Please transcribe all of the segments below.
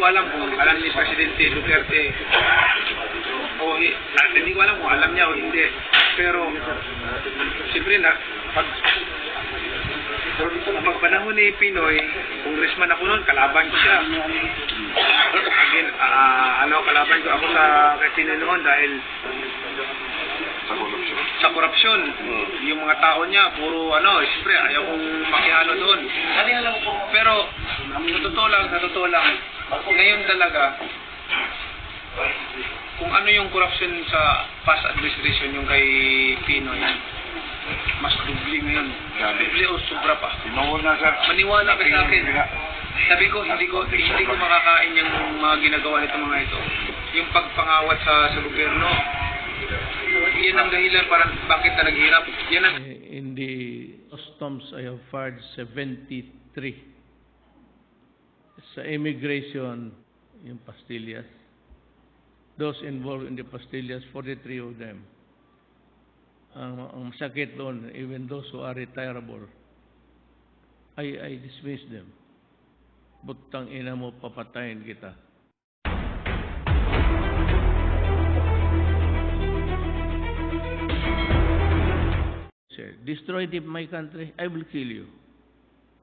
ko alam kung alam ni Presidente Duterte o hindi ko alam kung alam niya o hindi. Pero, siyempre na, pag panahon ni Pinoy, congressman ako noon, kalaban ko siya. Again, kalaban ko ako kay Pinoy noon dahil sa korupsyon. Yung mga tao niya, puro siyempre, ayaw kong makihalo doon. Pero, sa totoo lang, ngayon talaga, kung ano yung korupsyon sa past administration yung kay Pinoy, mas dubli ngayon. Dubli o sobra pa. Maniwala ka sa akin. Sabi ko, hindi ko makakain yung mga ginagawa nito mga ito. Yung pagpangawat sa gobyerno, yan ang dahilan para bakit na naghirap. In the customs, I have fired 73. Sa immigration, yung pastillas. Those involved in the pastillas, 43 of them. Ang sakit doon, even those who are retirable, I dismiss them. Butang ina mo, papatayin kita. Destroy my country, I will kill you.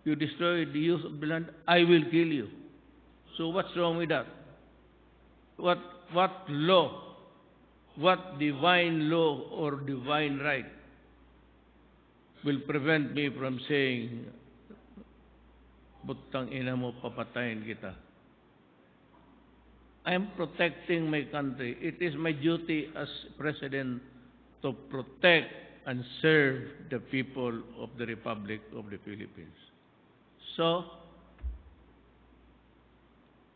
You destroy the use of the land, I will kill you. So what's wrong with that? What law, what divine law or divine right will prevent me from saying, butang ina mo, papatayin kita? I am protecting my country. It is my duty as President to protect and serve the people of the Republic of the Philippines. So,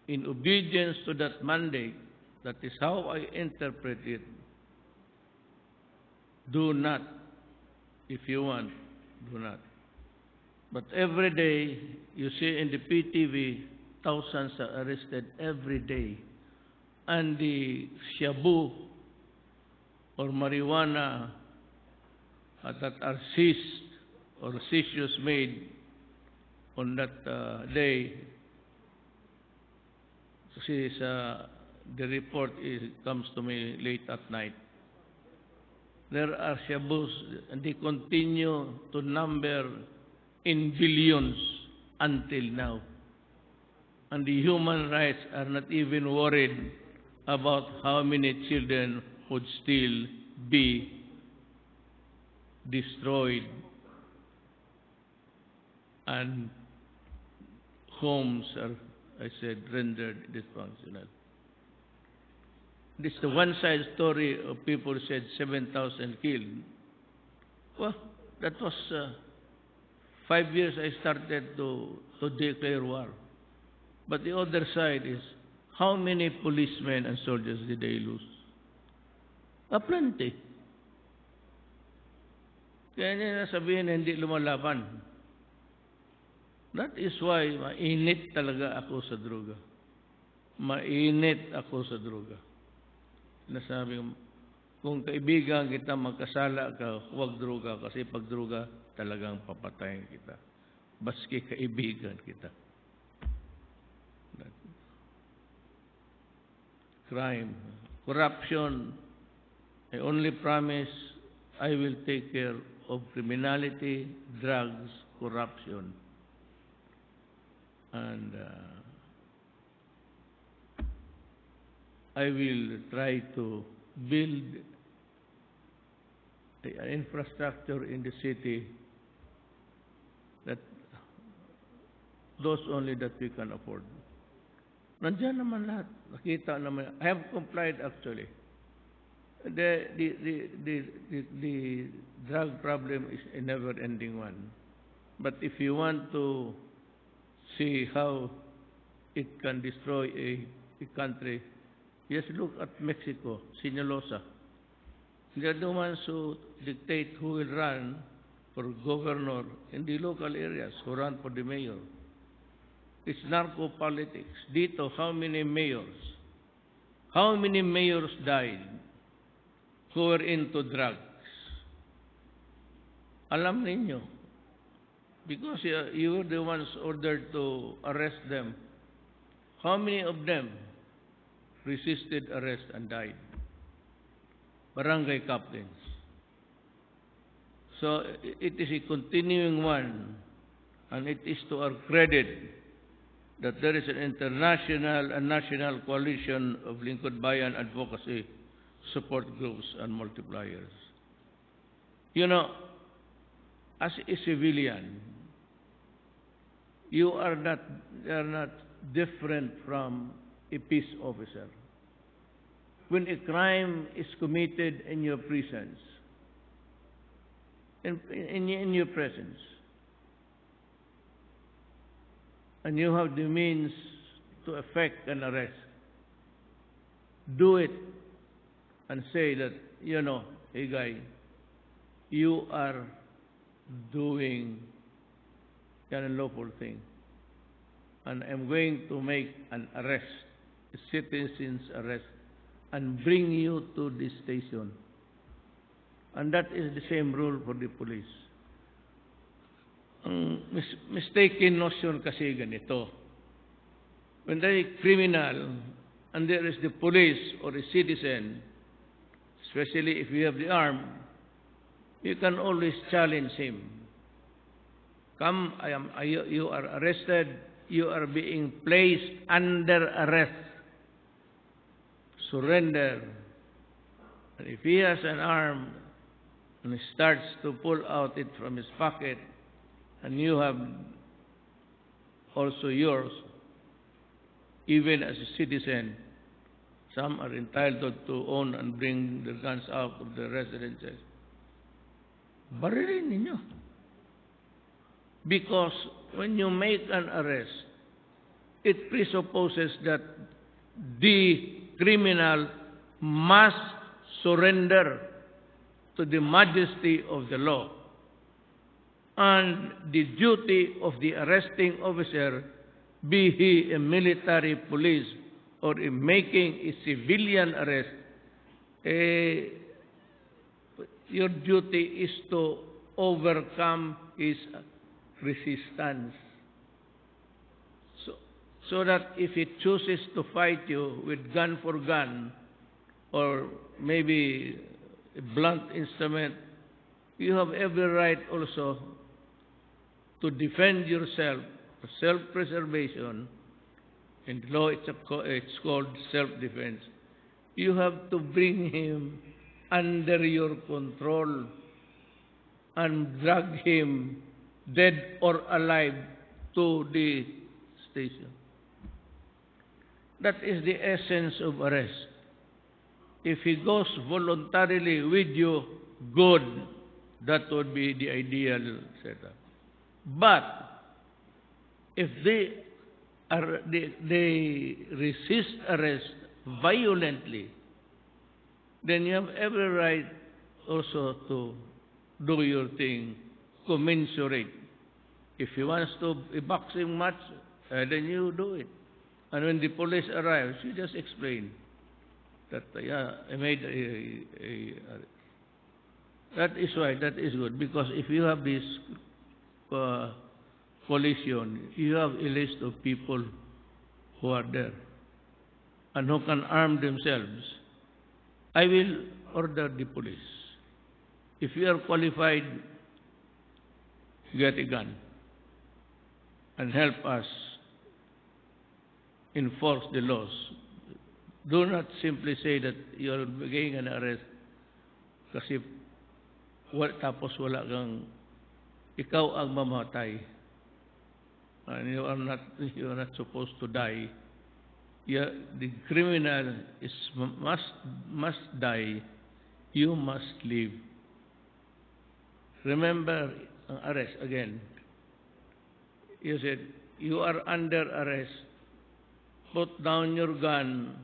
in obedience to that mandate, that is how I interpret it. Do not, if you want, do not. But every day, you see in the PTV, thousands are arrested every day. And the shabu or marijuana that are seized or seizures made on that day, the report comes to me late at night. There are shabus, and they continue to number in billions until now. And the human rights are not even worried about how many children would still be destroyed and homes are, I said, rendered dysfunctional. This is the one-side story of people said 7,000 killed. Well, that was 5 years I started to declare war. But the other side is, how many policemen and soldiers did they lose? Plenty. Kaya niya sabihin na hindi lumalaban. That is why mainit talaga ako sa droga. Mainit ako sa droga. Nasabi ko, kung kaibigan kita, magkasala ka, huwag droga. Kasi pag droga, talagang papatayin kita. Baski kaibigan kita. Crime. Corruption. I only promise I will take care of criminality, drugs, corruption. And I will try to build an infrastructure in the city that those only that we can afford. Nandiyan naman lahat. Nakita naman. I have complied actually. The drug problem is a never-ending one. But if you want to see how it can destroy a country, just look at Mexico, Sinaloa. They are the ones who dictate who will run for governor in the local areas, who run for the mayor. It's narco-politics. Dito, how many mayors? How many mayors died who were into drugs? Alam ninyo. Because you were the ones ordered to arrest them. How many of them resisted arrest and died? Barangay captains. So it is a continuing one, and it is to our credit that there is an international and national coalition of Lingkod Bayan advocacy support groups and multipliers. You know, as a civilian, you are not different from a peace officer. When a crime is committed in your presence, in your presence, and you have the means to effect an arrest, do it and say that, you know, hey guy, you are doing an unlawful thing, and I'm going to make an arrest, a citizen's arrest, and bring you to the station. And that is the same rule for the police. Ang mistaken notion kasi ganito. When there is a criminal and there is the police or a citizen, especially if you have the arm, you can always challenge him. Come, you are arrested, you are being placed under arrest. Surrender. And if he has an arm and he starts to pull out it from his pocket, and you have also yours, even as a citizen, some are entitled to own and bring their guns out of their residences. Barilin ninyo. Because when you make an arrest, it presupposes that the criminal must surrender to the majesty of the law. And the duty of the arresting officer, be he a military police or in making a civilian arrest, your duty is to overcome his resistance. So that if he chooses to fight you with gun for gun, or maybe a blunt instrument, you have every right also to defend yourself, self-preservation. In the law, it's called self-defense. You have to bring him under your control and drag him, dead or alive, to the station. That is the essence of arrest. If he goes voluntarily with you, good. That would be the ideal setup. But if they resist arrest violently, then you have every right also to do your thing commensurate. If he wants to a boxing match, then you do it. And when the police arrives, you just explain that, I made that is why, that is good. Because if you have this coalition, you have a list of people who are there and who can arm themselves. I will order the police. If you are qualified, get a gun and help us enforce the laws. Do not simply say that you are getting an arrest kasi tapos wala kang, ikaw ang mamatay. And you are not supposed to die. The criminal must die. You must live. Remember ang arrest again. You said, you are under arrest. Put down your gun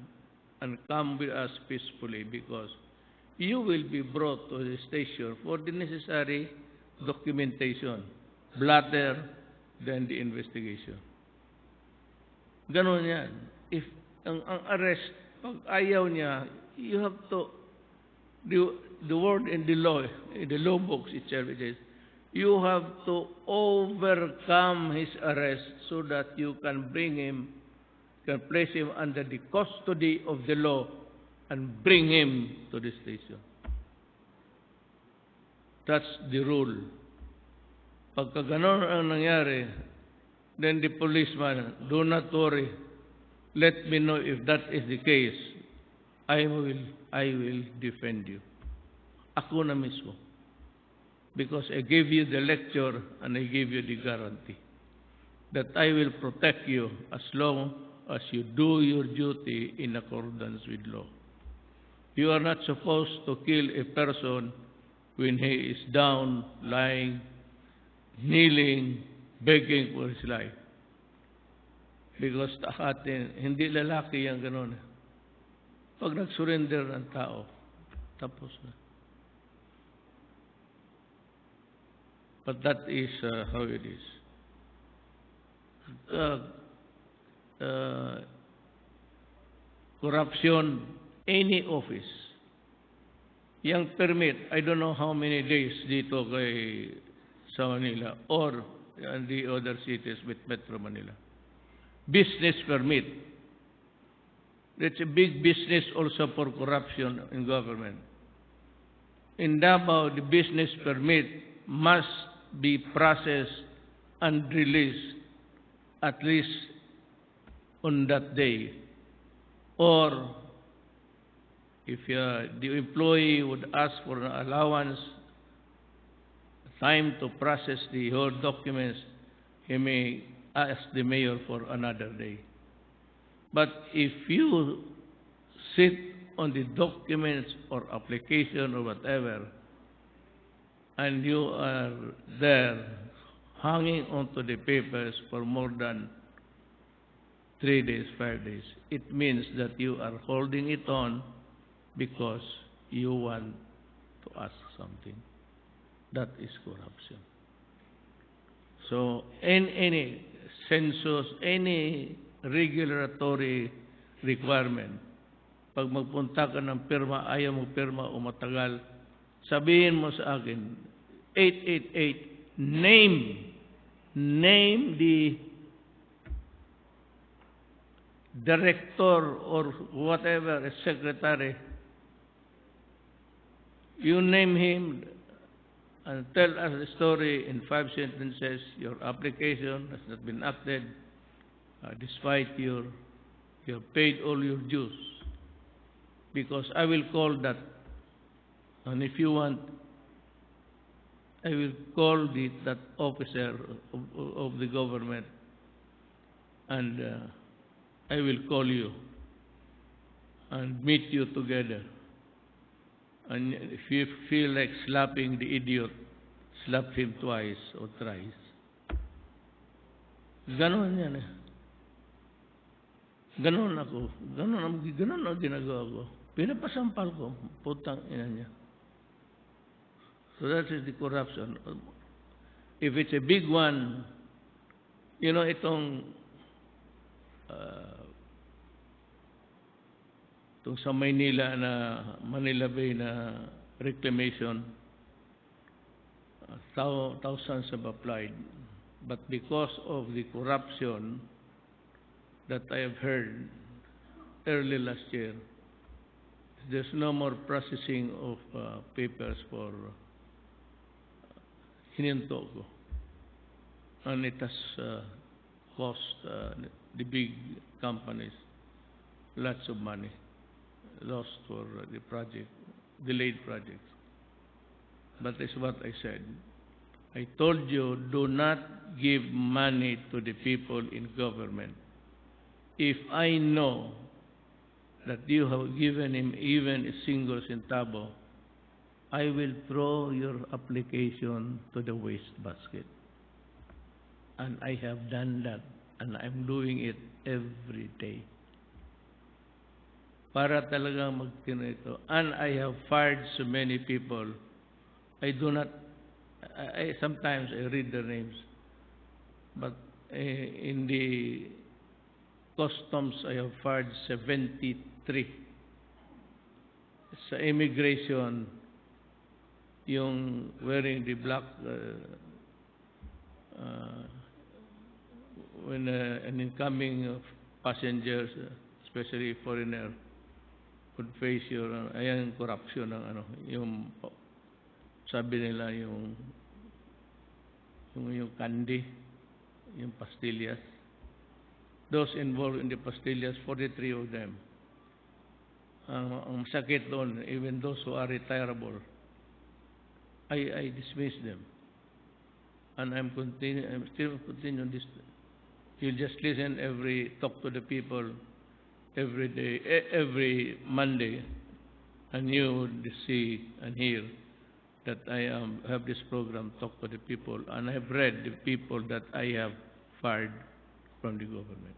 and come with us peacefully, because you will be brought to the station for the necessary documentation. Blatter, then the investigation. Ganon yan. If ang arrest, pag ayaw niya, you have to, the word in the law books itself, it says, you have to overcome his arrest so that you can bring him can place him under the custody of the law and bring him to the station. That's the rule. Pagka ganon ang nangyari, then the policeman, do not worry, let me know if that is the case. I will defend you. Ako na mismo. Because I gave you the lecture and I gave you the guarantee that I will protect you as long as you do your duty in accordance with law. You are not supposed to kill a person when he is down, lying, kneeling, begging for his life. Because atin, hindi lalaki yung gano'n. Pag nag-surrender ng tao, tapos na. But that is how it is. Corruption, any office. Yung permit, I don't know how many days dito sa Manila or in the other cities with Metro Manila. Business permit. That's a big business also for corruption in government. In Davao, the business permit must be processed and released at least on that day. Or if the employee would ask for an allowance, time to process the whole documents, he may ask the mayor for another day. But if you sit on the documents or application or whatever, and you are there hanging onto the papers for more than 3 days, 5 days, it means that you are holding it on because you want to ask something. That is corruption. So, in any census, any regulatory requirement, pag magpunta ka ng pirma, ayaw mo pirma o matagal, sabihin mo sa akin, 888, name the director or whatever, a secretary. You name him and tell us the story in 5 sentences. Your application has not been acted, despite you have paid all your dues. Because I will call that, and if you want, I will call that officer of the government, and I will call you and meet you together. And if you feel like slapping the idiot, slap him twice or thrice. Ganon yan eh. Ganon ako. Ganon ang ginagawa ko. Pinapasampal ko. Putang ina niya. So that is the corruption. If it's a big one, you know, itong sa Maynila na Manila Bay na reclamation, thousands have applied. But because of the corruption that I have heard early last year, there's no more processing of papers for hininto ko. And it has cost the big companies lots of money lost for the project, delayed projects. But that's what I said. I told you, do not give money to the people in government. If I know that you have given him even a single centavo, I will throw your application to the waste basket. And I have done that, and I'm doing it every day. Para talagang magtino ito. And I have fired so many people. I do not, sometimes I read their names. But in the customs, I have fired 73. Sa immigration, yung wearing the black, when an incoming passengers, especially foreigner, could face your, ayan, corruption ng ano, yung, sabi nila yung candy, yung pastillas. Those involved in the pastillas, 43 of them. Ang sakit doon, even those who are retirable, I dismiss them. And I'm still continuing this. You just listen talk to the people every day, every Monday, and you would see and hear that I have this program, Talk to the People, and I've read the people that I have fired from the government.